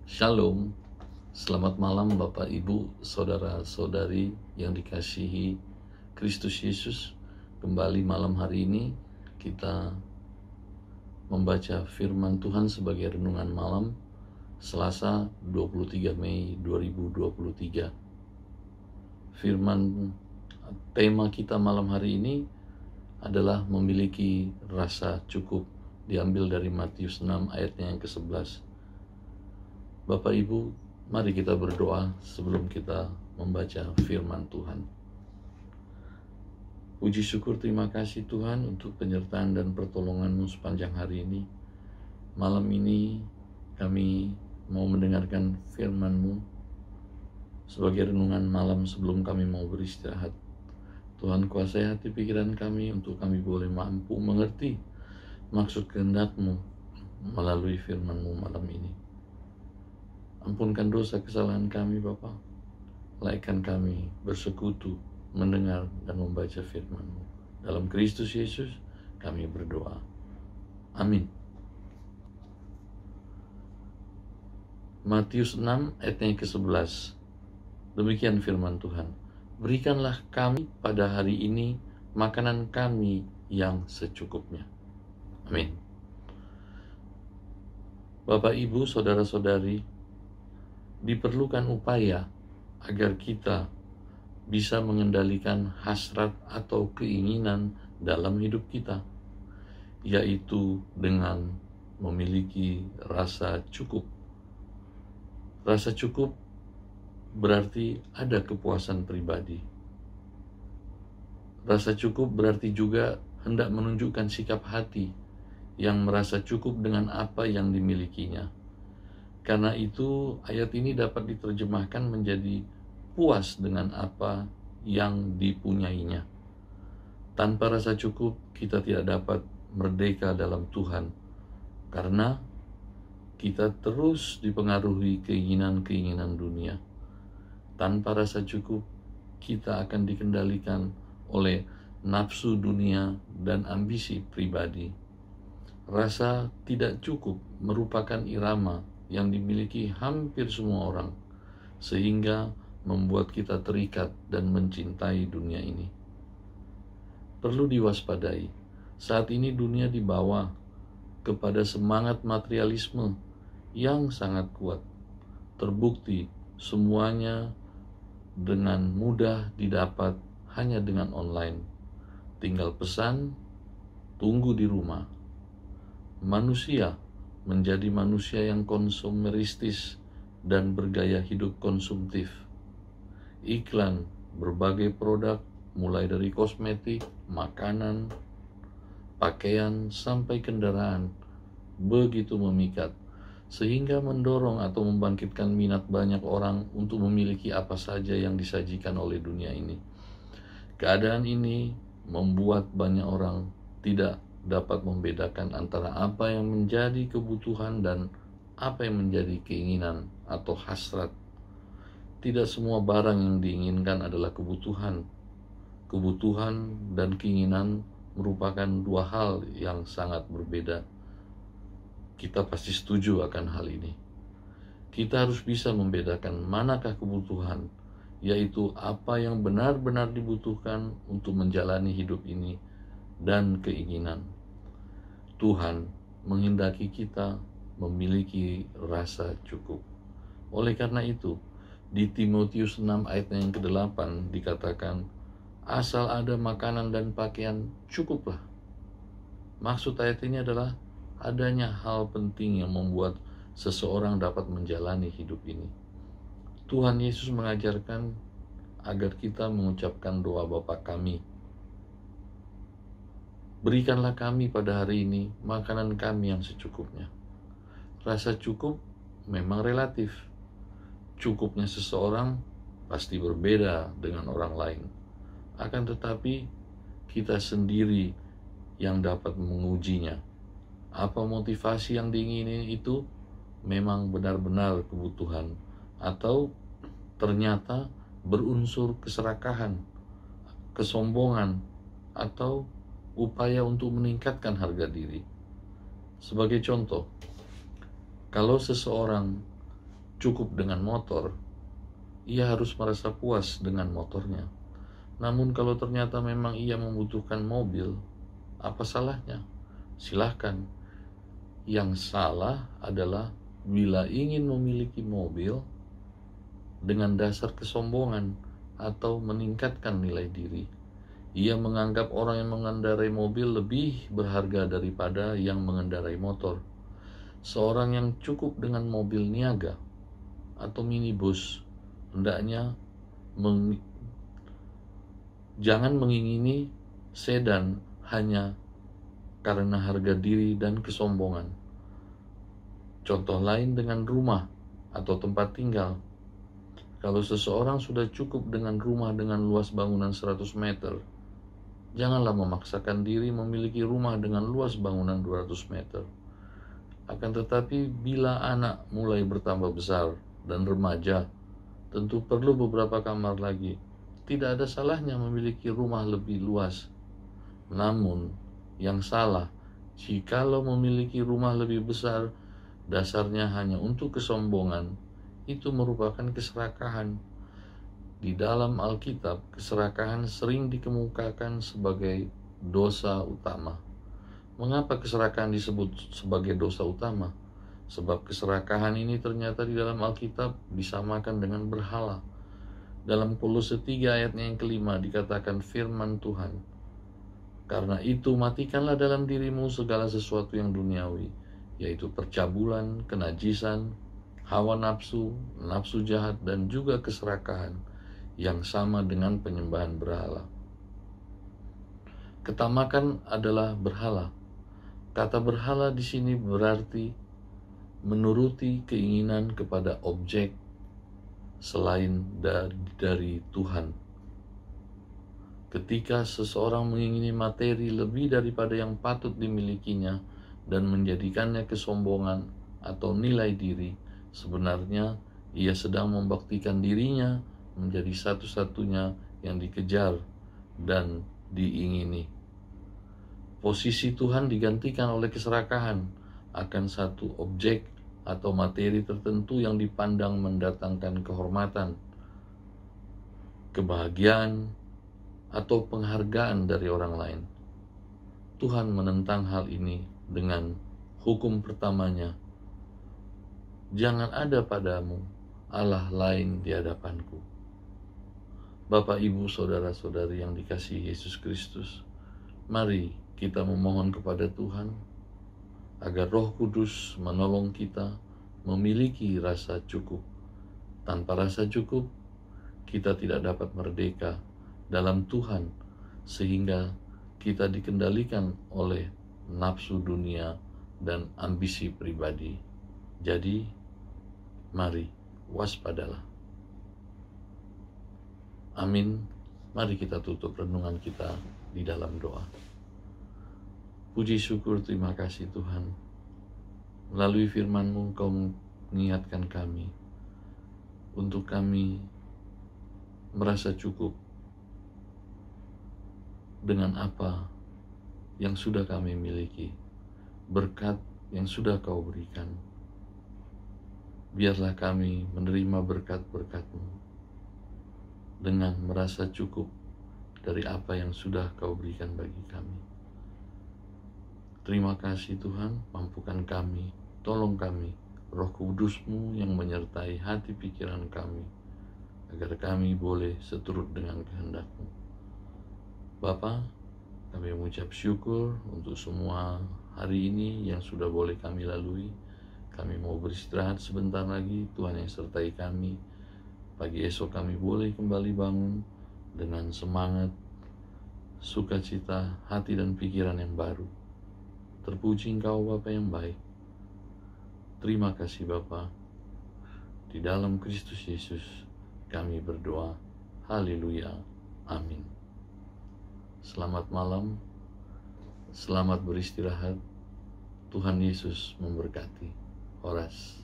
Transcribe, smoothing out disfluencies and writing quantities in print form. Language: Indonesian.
Shalom, selamat malam Bapak Ibu, Saudara-saudari yang dikasihi Kristus Yesus. Kembali malam hari ini kita membaca firman Tuhan sebagai renungan malam Selasa 23 Mei 2023. Tema kita malam hari ini adalah memiliki rasa cukup, diambil dari Matius 6 ayatnya yang ke-11. Bapak Ibu, mari kita berdoa sebelum kita membaca firman Tuhan. Puji syukur terima kasih Tuhan untuk penyertaan dan pertolongan-Mu sepanjang hari ini. Malam ini kami mau mendengarkan firman-Mu sebagai renungan malam sebelum kami mau beristirahat. Tuhan, kuasai hati pikiran kami untuk kami boleh mampu mengerti maksud kehendak-Mu melalui firman-Mu malam ini. Ampunkan dosa kesalahan kami Bapa. Laikkan kami bersekutu, mendengar dan membaca firman-Mu. Dalam Kristus Yesus kami berdoa. Amin. Matius 6 ayatnya ke-11. Demikian firman Tuhan. Berikanlah kami pada hari ini makanan kami yang secukupnya. Amin. Bapak, Ibu, saudara-saudari, diperlukan upaya agar kita bisa mengendalikan hasrat atau keinginan dalam hidup kita, yaitu dengan memiliki rasa cukup. Rasa cukup berarti ada kepuasan pribadi. Rasa cukup berarti juga hendak menunjukkan sikap hati yang merasa cukup dengan apa yang dimilikinya. Karena itu ayat ini dapat diterjemahkan menjadi puas dengan apa yang dipunyainya. Tanpa rasa cukup kita tidak dapat merdeka dalam Tuhan, karena kita terus dipengaruhi keinginan-keinginan dunia. Tanpa rasa cukup kita akan dikendalikan oleh nafsu dunia dan ambisi pribadi. Rasa tidak cukup merupakan irama yang dimiliki hampir semua orang, sehingga membuat kita terikat dan mencintai dunia ini. Perlu diwaspadai, saat ini dunia dibawa kepada semangat materialisme yang sangat kuat. Terbukti semuanya dengan mudah didapat hanya dengan online. Tinggal pesan, tunggu di rumah. Manusia menjadi manusia yang konsumeristis dan bergaya hidup konsumtif. Iklan berbagai produk, mulai dari kosmetik, makanan, pakaian, sampai kendaraan, begitu memikat, sehingga mendorong atau membangkitkan minat banyak orang untuk memiliki apa saja yang disajikan oleh dunia ini. Keadaan ini membuat banyak orang tidak dapat membedakan antara apa yang menjadi kebutuhan dan apa yang menjadi keinginan atau hasrat. Tidak semua barang yang diinginkan adalah kebutuhan. Kebutuhan dan keinginan merupakan dua hal yang sangat berbeda. Kita pasti setuju akan hal ini. Kita harus bisa membedakan manakah kebutuhan, yaitu apa yang benar-benar dibutuhkan untuk menjalani hidup ini, dan keinginan. Tuhan menghendaki kita memiliki rasa cukup. Oleh karena itu, di Timotius 6 ayat yang ke-8 dikatakan, asal ada makanan dan pakaian, cukuplah. Maksud ayat ini adalah adanya hal penting yang membuat seseorang dapat menjalani hidup ini. Tuhan Yesus mengajarkan agar kita mengucapkan doa Bapa kami. Berikanlah kami pada hari ini makanan kami yang secukupnya. Rasa cukup memang relatif. Cukupnya seseorang pasti berbeda dengan orang lain. Akan tetapi kita sendiri yang dapat mengujinya. Apa motivasi yang diingini itu memang benar-benar kebutuhan, atau ternyata berunsur keserakahan, kesombongan, atau upaya untuk meningkatkan harga diri. Sebagai contoh, kalau seseorang cukup dengan motor, ia harus merasa puas dengan motornya. Namun kalau ternyata memang ia membutuhkan mobil, apa salahnya? Silahkan. Yang salah adalah bila ingin memiliki mobil dengan dasar kesombongan atau meningkatkan nilai diri. Ia menganggap orang yang mengendarai mobil lebih berharga daripada yang mengendarai motor. Seorang yang cukup dengan mobil niaga atau minibus hendaknya jangan mengingini sedan hanya karena harga diri dan kesombongan. Contoh lain dengan rumah atau tempat tinggal. Kalau seseorang sudah cukup dengan rumah dengan luas bangunan 100 meter, janganlah memaksakan diri memiliki rumah dengan luas bangunan 200 meter. Akan tetapi bila anak mulai bertambah besar dan remaja, tentu perlu beberapa kamar lagi. Tidak ada salahnya memiliki rumah lebih luas. Namun, yang salah, jikalau memiliki rumah lebih besar, dasarnya hanya untuk kesombongan, itu merupakan keserakahan. Di dalam Alkitab, keserakahan sering dikemukakan sebagai dosa utama. Mengapa keserakahan disebut sebagai dosa utama? Sebab keserakahan ini ternyata di dalam Alkitab disamakan dengan berhala. Dalam Kolose 3 ayatnya yang kelima dikatakan firman Tuhan, karena itu matikanlah dalam dirimu segala sesuatu yang duniawi, yaitu percabulan, kenajisan, hawa nafsu, nafsu jahat, dan juga keserakahan yang sama dengan penyembahan berhala. Ketamakan adalah berhala. Kata berhala di sini berarti menuruti keinginan kepada objek selain dari Tuhan. Ketika seseorang mengingini materi lebih daripada yang patut dimilikinya dan menjadikannya kesombongan atau nilai diri, sebenarnya ia sedang membaktikan dirinya menjadi satu-satunya yang dikejar dan diingini. Posisi Tuhan digantikan oleh keserakahan akan satu objek atau materi tertentu yang dipandang mendatangkan kehormatan, kebahagiaan, atau penghargaan dari orang lain. Tuhan menentang hal ini dengan hukum pertamanya, jangan ada padamu Allah lain di hadapanku. Bapak, Ibu, Saudara-saudari yang dikasihi Yesus Kristus, mari kita memohon kepada Tuhan agar Roh Kudus menolong kita memiliki rasa cukup. Tanpa rasa cukup, kita tidak dapat merdeka dalam Tuhan, sehingga kita dikendalikan oleh nafsu dunia dan ambisi pribadi. Jadi, mari waspadalah. Amin. Mari kita tutup renungan kita di dalam doa. Puji syukur terima kasih Tuhan. Melalui firman-Mu Engkau mengingatkan kami untuk kami merasa cukup dengan apa yang sudah kami miliki, berkat yang sudah Kau berikan. Biarlah kami menerima berkat-berkat-Mu dengan merasa cukup dari apa yang sudah Kau berikan bagi kami. Terima kasih Tuhan, mampukan kami, tolong kami, Roh Kudus-Mu yang menyertai hati pikiran kami, agar kami boleh seturut dengan kehendak-Mu. Bapa, kami mengucap syukur untuk semua hari ini yang sudah boleh kami lalui. Kami mau beristirahat sebentar lagi, Tuhan yang sertai kami. Pagi esok kami boleh kembali bangun dengan semangat, sukacita, hati dan pikiran yang baru. Terpuji Engkau Bapa yang baik. Terima kasih Bapa. Di dalam Kristus Yesus kami berdoa. Haleluya. Amin. Selamat malam. Selamat beristirahat. Tuhan Yesus memberkati. Horas.